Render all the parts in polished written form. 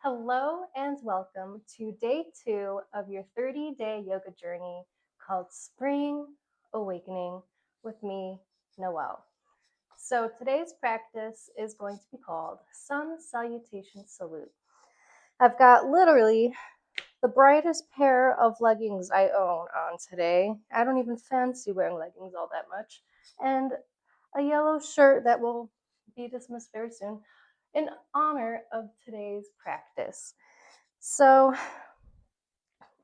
Hello and welcome to day 2 of your 30-day yoga journey called Spring Awakening with me, Noelle. So today's practice is going to be called Sun Salutation Salute. I've got literally the brightest pair of leggings I own on today. I don't even fancy wearing leggings all that much. And a yellow shirt that will be dismissed very soon in honor of today's practice. So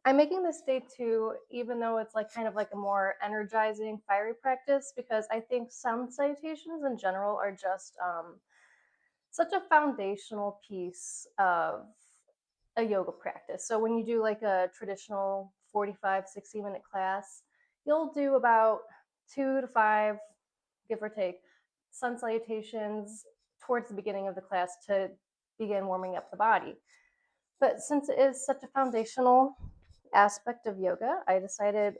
I'm making this day 2, even though it's kind of a more energizing, fiery practice, because I think sun salutations in general are just such a foundational piece of a yoga practice. So when you do a traditional 45, 60-minute class, you'll do about 2 to 5, give or take, sun salutations towards the beginning of the class to begin warming up the body. But since it is such a foundational aspect of yoga, I decided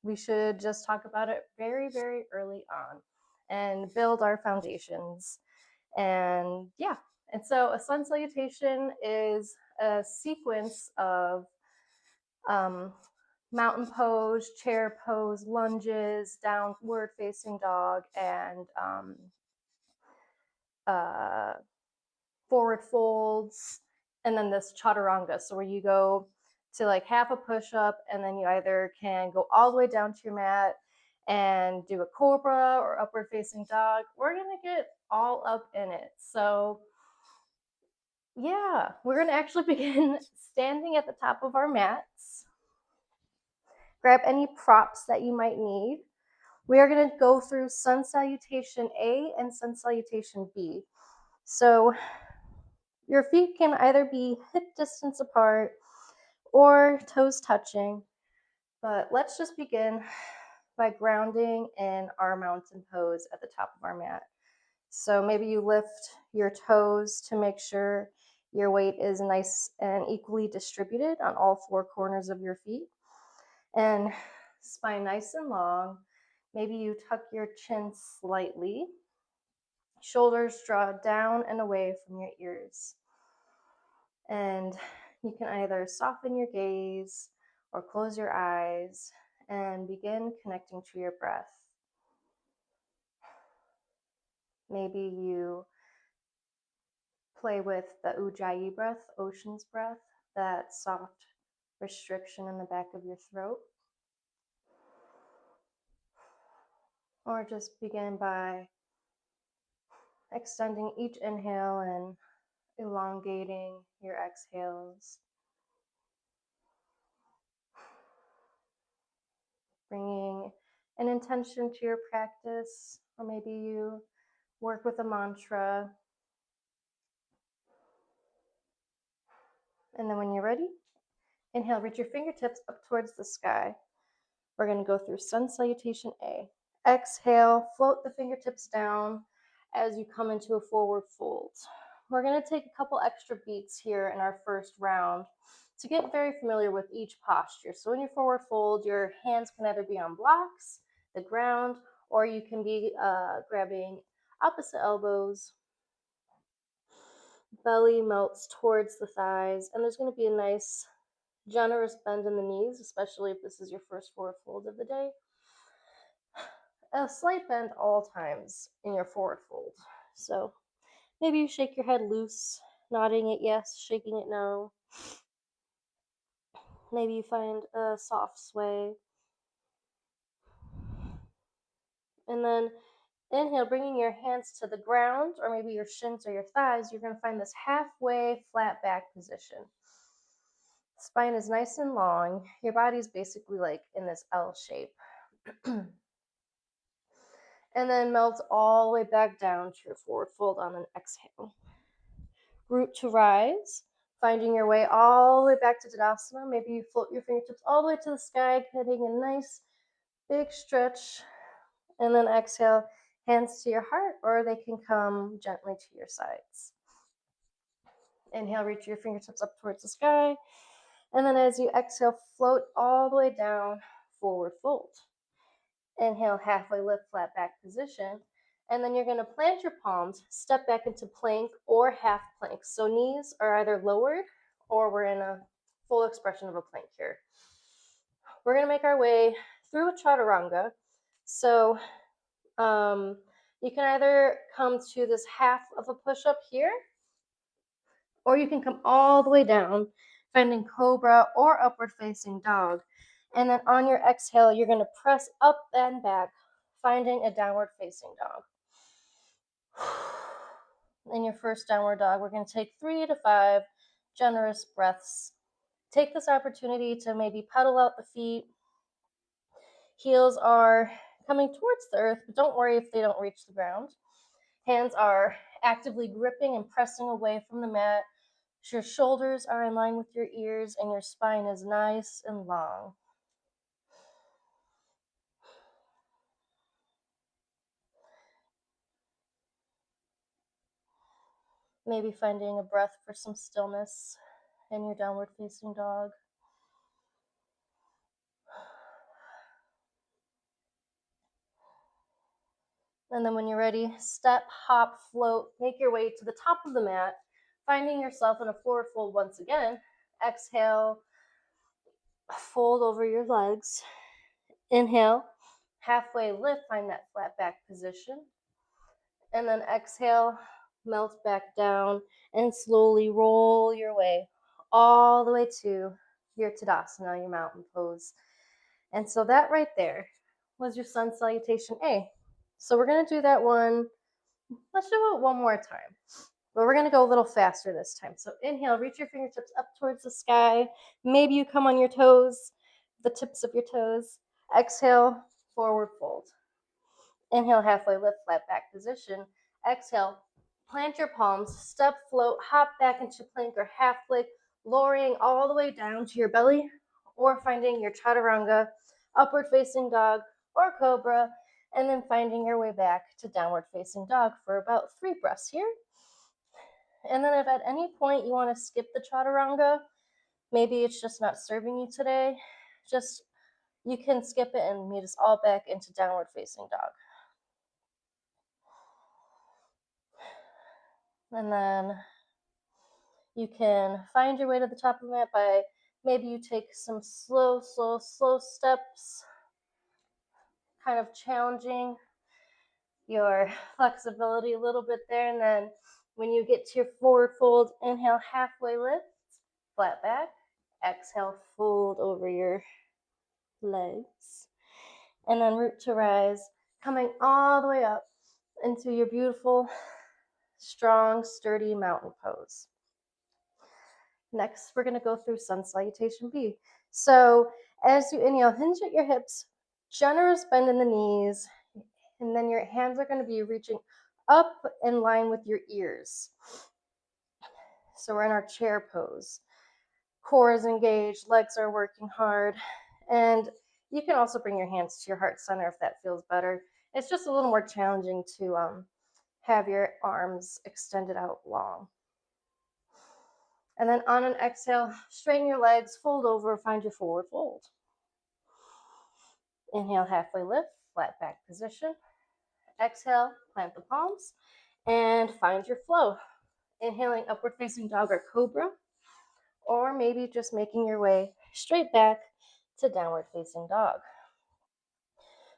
we should just talk about it very, very early on and build our foundations. And yeah, and so a sun salutation is a sequence of mountain pose, chair pose, lunges, downward facing dog, and forward folds, and then this chaturanga. So where you go to half a push-up, and then you either can go all the way down to your mat and do a cobra or upward facing dog. We're gonna get all up in it. So yeah, we're gonna actually begin standing at the top of our mats. Grab any props that you might need. We are gonna go through sun salutation A and sun salutation B. So your feet can either be hip distance apart or toes touching, but let's just begin by grounding in our mountain pose at the top of our mat. So maybe you lift your toes to make sure your weight is nice and equally distributed on all 4 corners of your feet, and spine nice and long. Maybe you tuck your chin slightly, shoulders draw down and away from your ears. And you can either soften your gaze or close your eyes and begin connecting to your breath. Maybe you play with the Ujjayi breath, ocean's breath, that soft restriction in the back of your throat. Or just begin by extending each inhale and elongating your exhales. Bringing an intention to your practice, or maybe you work with a mantra. And then when you're ready, inhale, reach your fingertips up towards the sky. We're going to go through sun salutation A. Exhale, float the fingertips down as you come into a forward fold. We're going to take a couple extra beats here in our first round to get very familiar with each posture. So in your forward fold, your hands can either be on blocks, the ground, or you can be grabbing opposite elbows. Belly melts towards the thighs, and there's going to be a nice generous bend in the knees, especially if this is your first forward fold of the day. A slight bend all times in your forward fold. So maybe you shake your head loose, nodding it yes, shaking it no. Maybe you find a soft sway. And then inhale, bringing your hands to the ground, or maybe your shins or your thighs. You're going to find this halfway flat back position. Spine is nice and long. Your body's basically in this L shape. And then melt all the way back down to your forward fold on an exhale. Root to rise, finding your way all the way back to Tadasana. Maybe you float your fingertips all the way to the sky, getting a nice big stretch. And then exhale, hands to your heart, or they can come gently to your sides. Inhale, reach your fingertips up towards the sky. And then as you exhale, float all the way down, forward fold. Inhale, halfway lift, flat back position. And then you're going to plant your palms, step back into plank or half plank. So knees are either lowered or we're in a full expression of a plank here. We're going to make our way through a chaturanga. So you can either come to this half of a push-up here, or you can come all the way down, finding cobra or upward facing dog. And then on your exhale, you're going to press up and back, finding a downward facing dog. In your first downward dog, we're going to take 3 to 5 generous breaths. Take this opportunity to maybe pedal out the feet. Heels are coming towards the earth, but don't worry if they don't reach the ground. Hands are actively gripping and pressing away from the mat. Your shoulders are in line with your ears and your spine is nice and long. Maybe finding a breath for some stillness in your downward facing dog. And then when you're ready, step, hop, float, make your way to the top of the mat, finding yourself in a forward fold once again. Exhale, fold over your legs. Inhale, halfway lift, find that flat back position. And then exhale, melt back down, and slowly roll your way all the way to your Tadasana, your mountain pose. And so that right there was your sun salutation A. So we're going to do that one. Let's do it one more time. But we're going to go a little faster this time. So inhale, reach your fingertips up towards the sky. Maybe you come on your toes, the tips of your toes. Exhale, forward fold. Inhale, halfway lift, flat back position. Exhale, plant your palms, step, float, hop back into plank or half plank, lowering all the way down to your belly, or finding your chaturanga, upward facing dog, or cobra, and then finding your way back to downward facing dog for about 3 breaths here. And then if at any point you want to skip the chaturanga, maybe it's just not serving you today, just you can skip it and meet us all back into downward facing dog. And then you can find your way to the top of the mat by maybe you take some slow steps, kind of challenging your flexibility a little bit there. And then when you get to your forward fold, inhale, halfway lift, flat back. Exhale, fold over your legs. And then root to rise, coming all the way up into your beautiful, strong, sturdy mountain pose. Next, we're going to go through sun salutation B. So as you inhale, hinge at your hips, generous bend in the knees, and then your hands are going to be reaching up in line with your ears. So we're in our chair pose. Core is engaged, legs are working hard, and you can also bring your hands to your heart center if that feels better. It's just a little more challenging to have your arms extended out long. And then on an exhale, straighten your legs, fold over, find your forward fold. Inhale, halfway lift, flat back position. Exhale, plant the palms, and find your flow. Inhaling, upward facing dog or cobra, or maybe just making your way straight back to downward facing dog.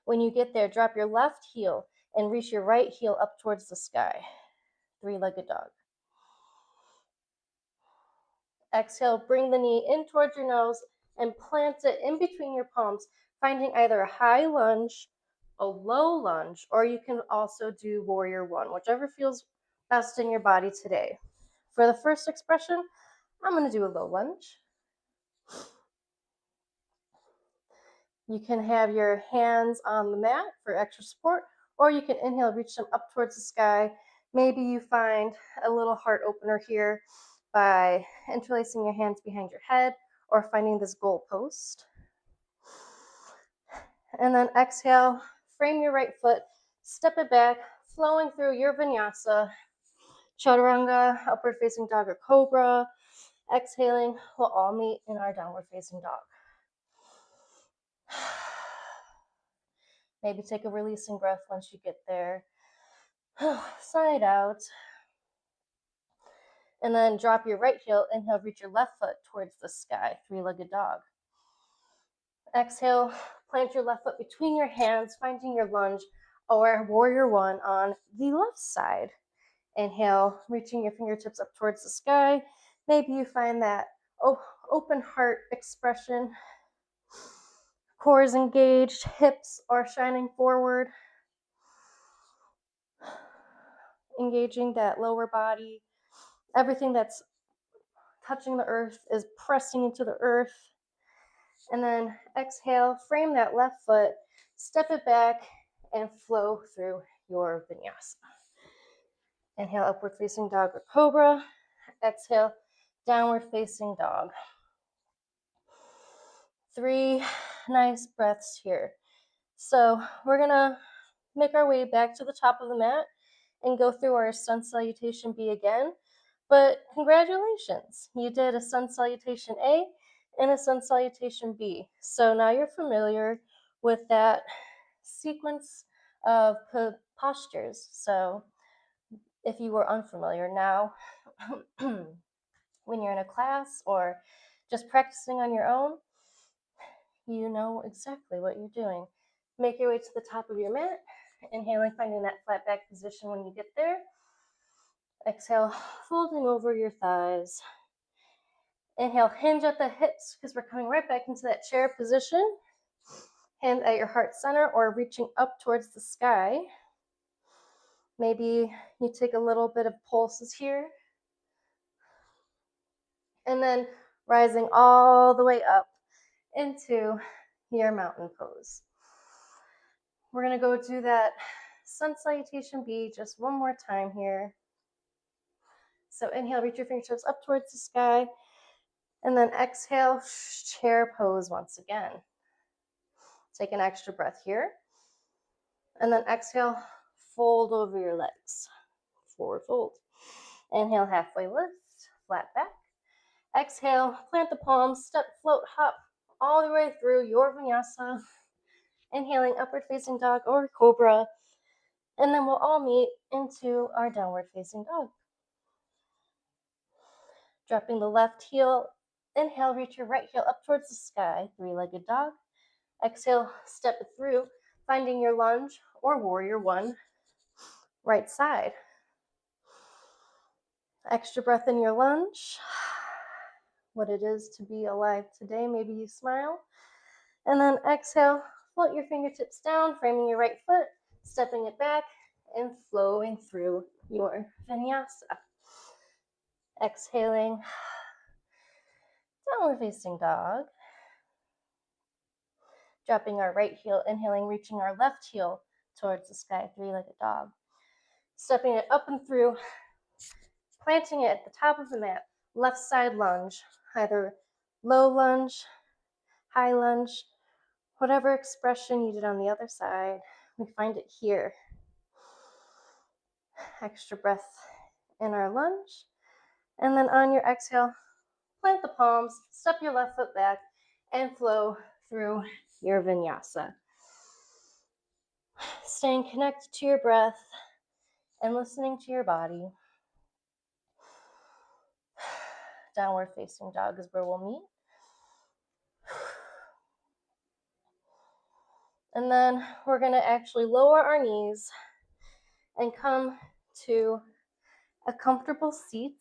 When you get there, drop your left heel and reach your right heel up towards the sky. 3-legged dog. Exhale, bring the knee in towards your nose and plant it in between your palms, finding either a high lunge, a low lunge, or you can also do warrior one, whichever feels best in your body today. For the first expression, I'm going to do a low lunge. You can have your hands on the mat for extra support, or you can inhale, reach them up towards the sky. Maybe you find a little heart opener here by interlacing your hands behind your head or finding this goal post. And then exhale, frame your right foot, step it back, flowing through your vinyasa, chaturanga, upward facing dog or cobra. Exhaling, we'll all meet in our downward facing dog. Maybe take a releasing breath once you get there. Side out. And then drop your right heel. Inhale, reach your left foot towards the sky, three-legged dog. Exhale, plant your left foot between your hands, finding your lunge or warrior one on the left side. Inhale, reaching your fingertips up towards the sky. Maybe you find that open heart expression. Core is engaged, hips are shining forward. Engaging that lower body. Everything that's touching the earth is pressing into the earth. And then exhale, frame that left foot, step it back, and flow through your vinyasa. Inhale, upward facing dog or cobra. Exhale, downward facing dog. 3 nice breaths here. So we're gonna make our way back to the top of the mat and go through our sun salutation B again. But congratulations, you did a sun salutation A and a sun salutation B. So now you're familiar with that sequence of postures. So if you were unfamiliar now, when you're in a class or just practicing on your own, you know exactly what you're doing. Make your way to the top of your mat, inhaling, finding that flat back position when you get there. Exhale, folding over your thighs. Inhale, hinge at the hips because we're coming right back into that chair position. Hand at your heart center or reaching up towards the sky. Maybe you take a little bit of pulses here. And then rising all the way up into your mountain pose. We're going to go do that sun salutation B just one more time here. So inhale, reach your fingertips up towards the sky. And then exhale, chair pose once again. Take an extra breath here. And then exhale, fold over your legs. Forward fold. Inhale, halfway lift, flat back. Exhale, plant the palms, step, float, hop all the way through your vinyasa. Inhaling, upward facing dog or cobra. And then we'll all meet into our downward facing dog. Dropping the left heel. Inhale, reach your right heel up towards the sky, three-legged dog. Exhale, step it through, finding your lunge or warrior one, right side. Extra breath in your lunge. What it is to be alive today. Maybe you smile. And then exhale, float your fingertips down, framing your right foot, stepping it back, and flowing through your vinyasa. Exhaling, downward facing dog. Dropping our right heel, inhaling, reaching our left heel towards the sky, three-legged dog. Stepping it up and through, planting it at the top of the mat, left side lunge, either low lunge, high lunge, whatever expression you did on the other side, we find it here. Extra breath in our lunge. And then on your exhale, plant the palms, step your left foot back, and flow through your vinyasa. Staying connected to your breath and listening to your body. Downward facing dog is where we'll meet. And then we're going to actually lower our knees and come to a comfortable seat.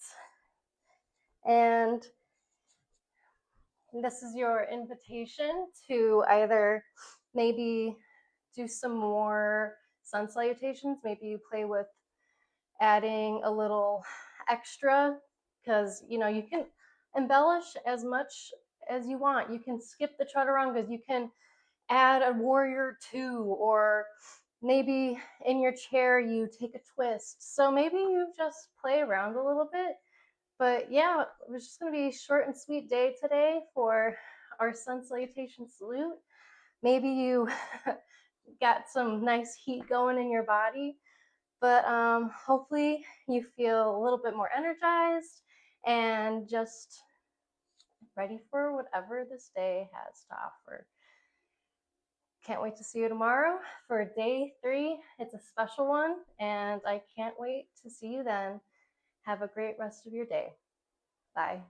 And this is your invitation to either maybe do some more sun salutations. Maybe you play with adding a little extra because, you can embellish as much as you want. You can skip the chaturangas. You can add a warrior two, or maybe in your chair you take a twist. So maybe you just play around a little bit. But yeah, it was just going to be a short and sweet day today for our sun salutation salute. Maybe you got some nice heat going in your body, but hopefully you feel a little bit more energized and just ready for whatever this day has to offer. Can't wait to see you tomorrow for day 3. It's a special one, and I can't wait to see you then. Have a great rest of your day. Bye.